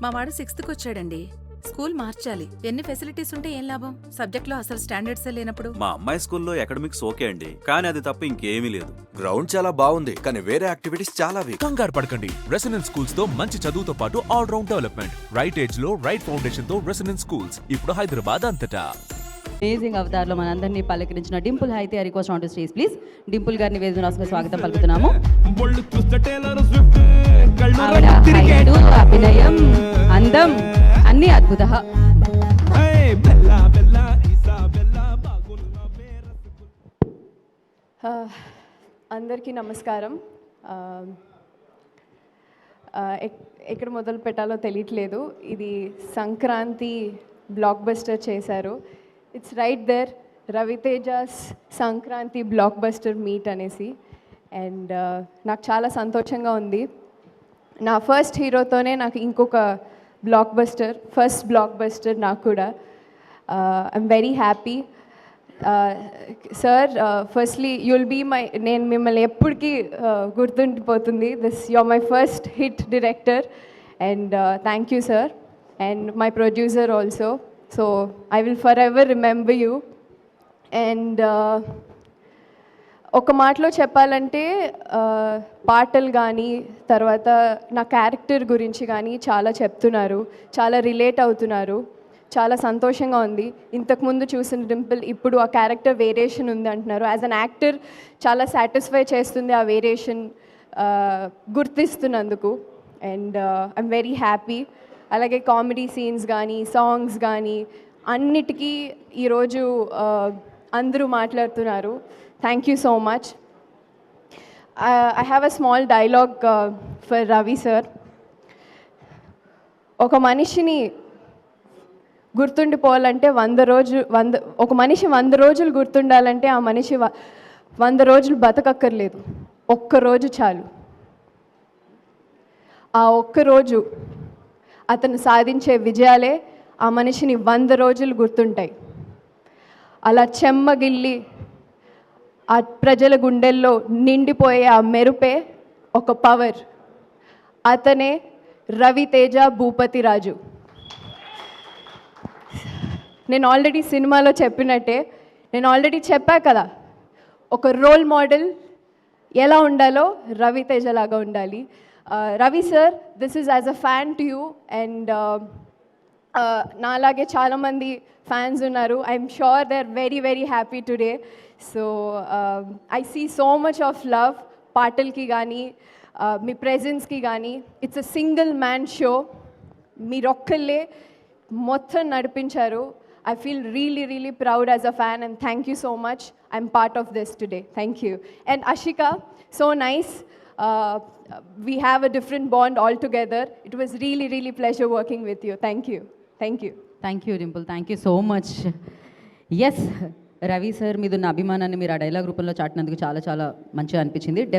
మా వాడు 6th వచ్చాడండి. స్కూల్ మార్చాలి. ఎన్ని ఫెసిలిటీస్ ఉంటే ఏం లాభం? సబ్జెక్ట్లో అసలు స్టాండర్డ్స్ లేనప్పుడు. మా అమ్మాయి స్కూల్లో అకాడమిక్స్ ఓకే అండి, కానీ అది తప్ప ఇంకేమీ లేదు. గ్రౌండ్ చాలా బాగుంది, కానీ వేరే యాక్టివిటీస్ చాలా వీక్. కంగారు పడకండి. రెసిడెన్స్ స్కూల్స్ తో మంచి చదువుతో పాటు all round development. Right age లో రైట్ ఫౌండేషన్ తో రెసిడెన్స్ స్కూల్స్ ఇప్పుడు హైదరాబాద్ అంతటా. అమేజింగ్ అవతార్లో మనందరినీ పలకరించిన డింపుల్ అయితే request on to stage please. Dimple గారిని వేదికగా స్వాగతం పలుకుతున్నాము. ఆవిడ హైటు, అభినయం, అందం అన్ని అద్భుత. అందరికీ నమస్కారం. ఎక్కడ మొదలు పెట్టాలో తెలియట్లేదు. ఇది సంక్రాంతి బ్లాక్ బస్టర్ చేశారు. It's right there, Ravi Teja's Sankranti blockbuster meet అనేసి. అండ్ నాకు చాలా సంతోషంగా ఉంది. నా ఫస్ట్ హీరోతోనే నాకు ఇంకొక ఫస్ట్ బ్లాక్ బస్టర్ నాకు కూడా. I'm very happy. Sir, firstly you'll be నేను మిమ్మల్ని ఎప్పటికీ గుర్తుండిపోతుంది. You're my first hit director and thank you sir. And my producer also. So I will for ever remember you. అండ్ ఒక మాటలో చెప్పాలంటే పాటలు కానీ తర్వాత నా క్యారెక్టర్ గురించి కానీ చాలా చెప్తున్నారు, చాలా రిలేట్ అవుతున్నారు. చాలా సంతోషంగా ఉంది. ఇంతకుముందు చూసిన డింపుల్ ఇప్పుడు ఆ క్యారెక్టర్ వేరియేషన్ ఉంది అంటున్నారు. యాజ్ అన్ యాక్టర్ చాలా సాటిస్ఫై చేస్తుంది ఆ వేరియేషన్ గుర్తిస్తున్నందుకు. And I'm very happy. అలాగే కామెడీ సీన్స్ కానీ సాంగ్స్ కానీ అన్నిటికీ ఈరోజు అందరూ మాట్లాడుతున్నారు. Thank you so much. I have a small dialogue for Ravi sir. ఒక మనిషిని గుర్తుండిపోవాలంటే ఒక మనిషి 100 రోజులు గుర్తుండాలంటే ఆ మనిషి 100 రోజులు బతకక్కర్లేదు, ఒక్కరోజు చాలు. ఆ ఒక్కరోజు అతను సాధించే విజయాలే ఆ మనిషిని 100 రోజులు గుర్తుంటాయి. అలా చెమ్మగిల్లి ఆ ప్రజల గుండెల్లో నిండిపోయే ఆ మెరుపే ఒక పవర్. అతనే రవితేజ భూపతి రాజు. నేను ఆల్రెడీ సినిమాలో చెప్పినట్టే, నేను ఆల్రెడీ చెప్పా కదా, ఒక రోల్ మోడల్ ఎలా ఉండాలో రవితేజ లాగా ఉండాలి. Ravi sir, this is as a fan to you. And నాలాగే చాలామంది ఫ్యాన్స్ ఉన్నారు. I'm sure they are very very happy today. So I see so much of love పాటలకి కానీ మీ ప్రెజెన్స్కి కానీ. It's a single man show. మీరొక్కళ్ళే మొత్తం నడిపించారు. I feel really, really proud as a fan, and thank you so much. I'm part of this today. Thank you. And Ashika, so nice. We have a different bond altogether. It was really, really pleasure working with you. Thank you. Thank you. Thank you Dimple, thank you so much. Yes, Ravi sir మీద ఉన్న అభిమానాన్ని మీరు ఆ dialogue రూపంలో చాటినందుకు చాలా చాలా మంచిగా అనిపించింది.